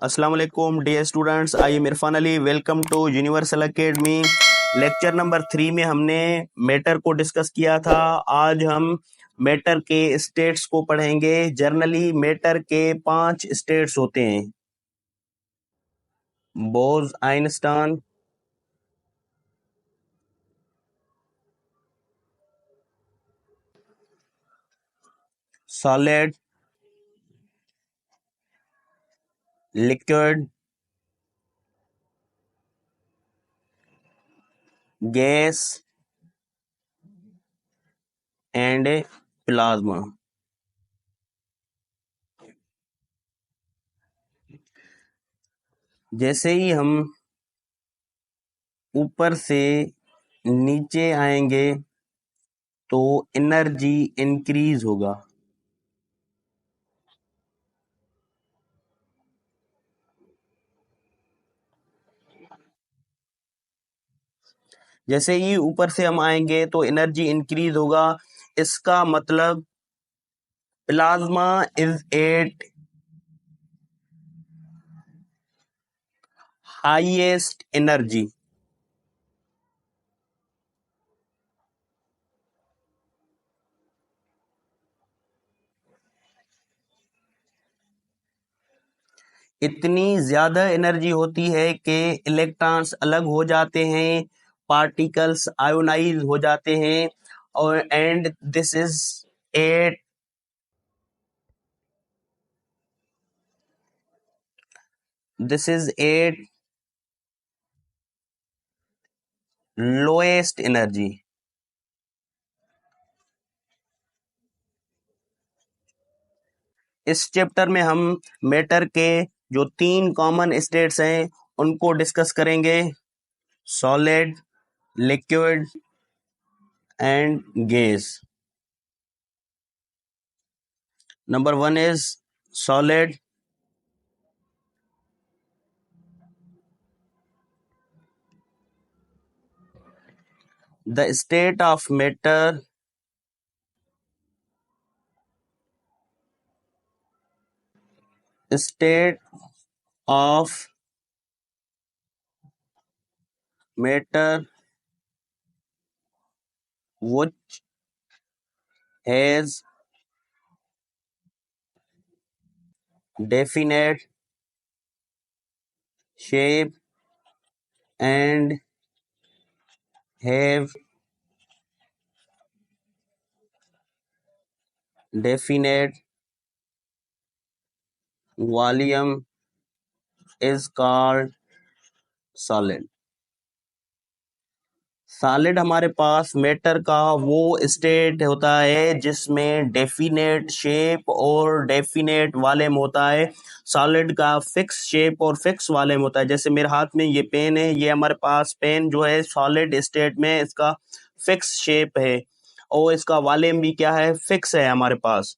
अस्सलाम वालेकुम dear students, I am Irfan Ali. Welcome to Universal Academy. Lecture number 3 में हमने मैटर को डिस्कस किया था। आज हम मैटर के स्टेट्स को पढ़ेंगे। जनरली मैटर के 5 स्टेट्स होते हैं: Bose Einstein, solid, liquid, gas and plasma. जैसे ही हम ऊपर से नीचे आएंगे तो एनर्जी इंक्रीज होगा। जैसे ही ऊपर से हम आएंगे तो एनर्जी इंक्रीज होगा। इसका मतलब plasma is eight highest energy. इतनी ज्यादा एनर्जी होती है कि इलेक्ट्रॉन्स अलग हो जाते हैं, पार्टिकल्स आयोनाइज हो जाते हैं, और and at this is eight lowest energy. इस चैप्टर में हम मैटर के जो 3 कॉमन स्टेट्स हैं उनको डिस्कस करेंगे: solid, liquid and gas. Number 1 is solid. The state of matter state of matter which has definite shape and have definite volume is called solid. Solid हमारे पास matter का वो state होता है जिसमें definite shape और definite volume होता है। Solid का फिक्स शेप और फिक्स वॉल्यूम होता है। जैसे मेरे हाथ में ये पेन है, ये हमारे पास पेन जो है सॉलिड स्टेट में इसका फिक्स शेप है और इसका वॉल्यूम भी क्या है, फिक्स है हमारे पास।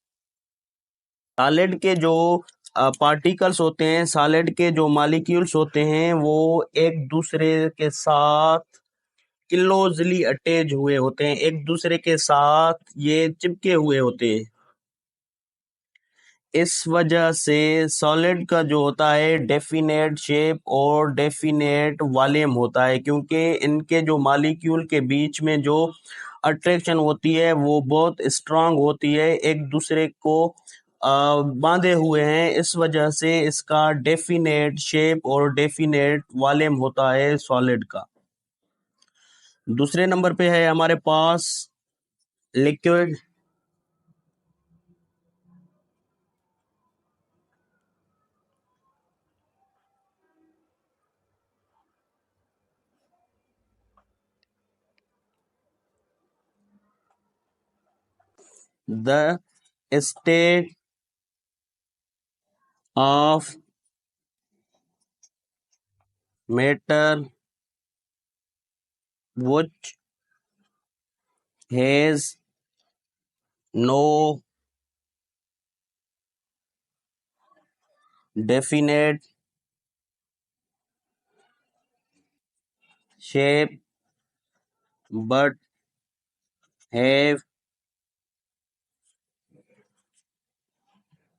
सॉलिड के जो पार्टिकल्स होते हैं, सॉलिड के जो मॉलिक्यूल्स होते हैं वो एक दूसरे के साथ क्लोजली अटैच हुए होते हैं, एक दूसरे के साथ ये चिपके हुए होते हैं। इस वजह से सॉलिड का जो होता है डेफिनेट शेप और डेफिनेट वॉल्यूम होता है, क्योंकि इनके जो मॉलिक्यूल के बीच में जो अट्रैक्शन होती है वो बहुत स्ट्रांग होती है, एक दूसरे को बांधे हुए हैं। इस वजह से इसका डेफिनेट शेप और डेफिनेट वॉल्यूम होता है सॉलिड का। दूसरे नंबर पे है हमारे पास liquid. The state of matter which has no definite shape but have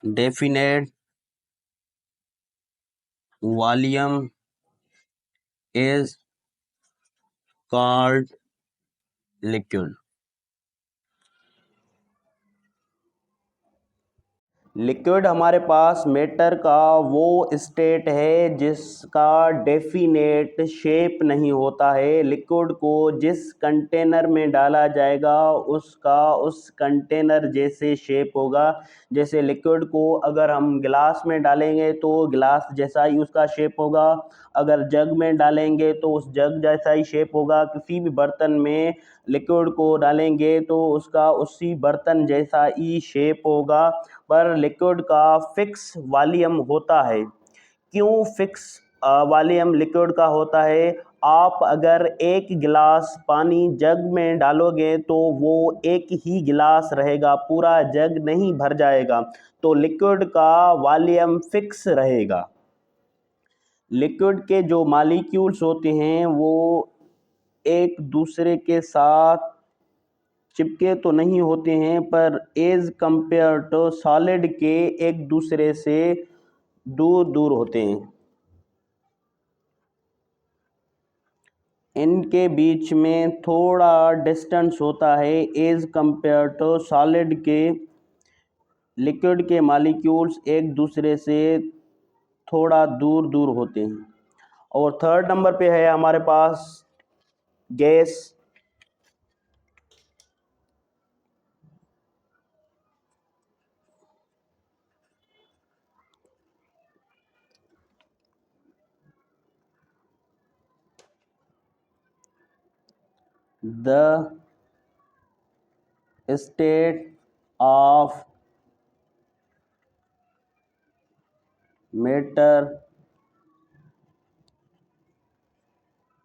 definite volume is called liquid. Liquid हमारे पास मैटर का वो स्टेट है जिसका डेफिनेट शेप नहीं होता है। लिक्विड को जिस कंटेनर में डाला जाएगा उसका उस कंटेनर जैसे शेप होगा। जैसे लिक्विड को अगर हम गिलास में डालेंगे तो गिलास जैसा ही उसका शेप होगा, अगर जग में डालेंगे तो उस जग जैसा ही शेप होगा। किसी भी बर्तन में लिक्विड को डालेंगे तो उसका उसी बर्तन जैसा ही शेप होगा। पर लिक्विड का फिक्स वॉल्यूम होता है। क्यों फिक्स वॉल्यूम लिक्विड का होता है? आप अगर एक गिलास पानी जग में डालोगे तो वो एक ही गिलास रहेगा, पूरा जग नहीं भर जाएगा। तो लिक्विड का वॉल्यूम फिक्स रहेगा। लिक्विड के जो मॉलिक्यूल्स होते हैं वो एक दूसरे के साथ चिपके तो नहीं होते हैं, पर एज कंपेयर टू सॉलिड के एक दूसरे से दूर दूर होते हैं। इनके बीच में थोड़ा डिस्टेंस होता है एज कंपेयर टू सॉलिड के। लिक्विड के मॉलिक्यूल्स एक दूसरे से थोड़ा दूर दूर होते हैं। और थर्ड नंबर पे है हमारे पास gas. The state of matter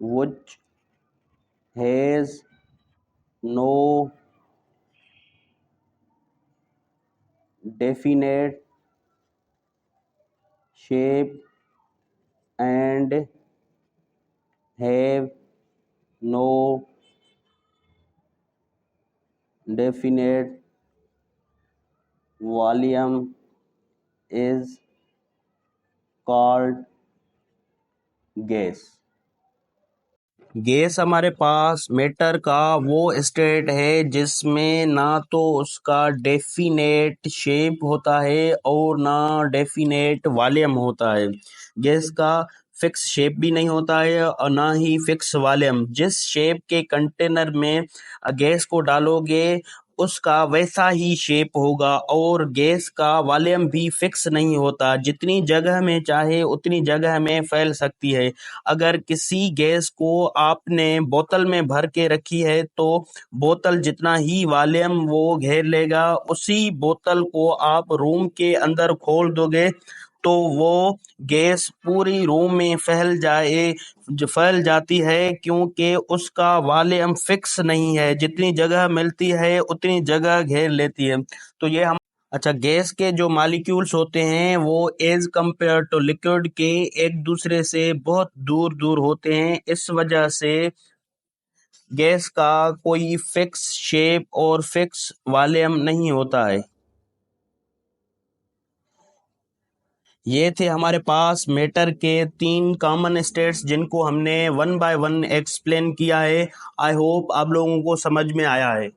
which has no definite shape and have no definite volume is called gas। Gas हमारे पास मैटर का वो स्टेट है जिसमें ना तो उसका डेफिनेट शेप होता है और ना डेफिनेट वॉल्यूम होता है। गैस का फिक्स शेप भी नहीं होता है और ना ही फिक्स वॉल्यूम। जिस शेप के कंटेनर में गैस को डालोगे उसका वैसा ही शेप होगा और गैस का वॉल्यूम भी फिक्स नहीं होता। जितनी जगह में चाहे उतनी जगह में फैल सकती है। अगर किसी गैस को आपने बोतल में भर के रखी है तो बोतल जितना ही वॉल्यूम वो घेर लेगा, उसी बोतल को आप रूम के अंदर खोल दोगे तो वो गैस पूरी रूम में फैल जाती है, क्योंकि उसका वॉल्यूम फिक्स नहीं है। जितनी जगह मिलती है उतनी जगह घेर लेती है। तो ये हम अच्छा, गैस के जो मॉलिक्यूल्स होते हैं वो एज कंपेयर टू लिक्विड के एक दूसरे से बहुत दूर दूर होते हैं। इस वजह से गैस का कोई फिक्स शेप और फिक्स वॉल्यूम नहीं होता है। ये थे हमारे पास मैटर के 3 कॉमन स्टेट्स जिनको हमने वन बाय वन एक्सप्लेन किया है। आई होप आप लोगों को समझ में आया है।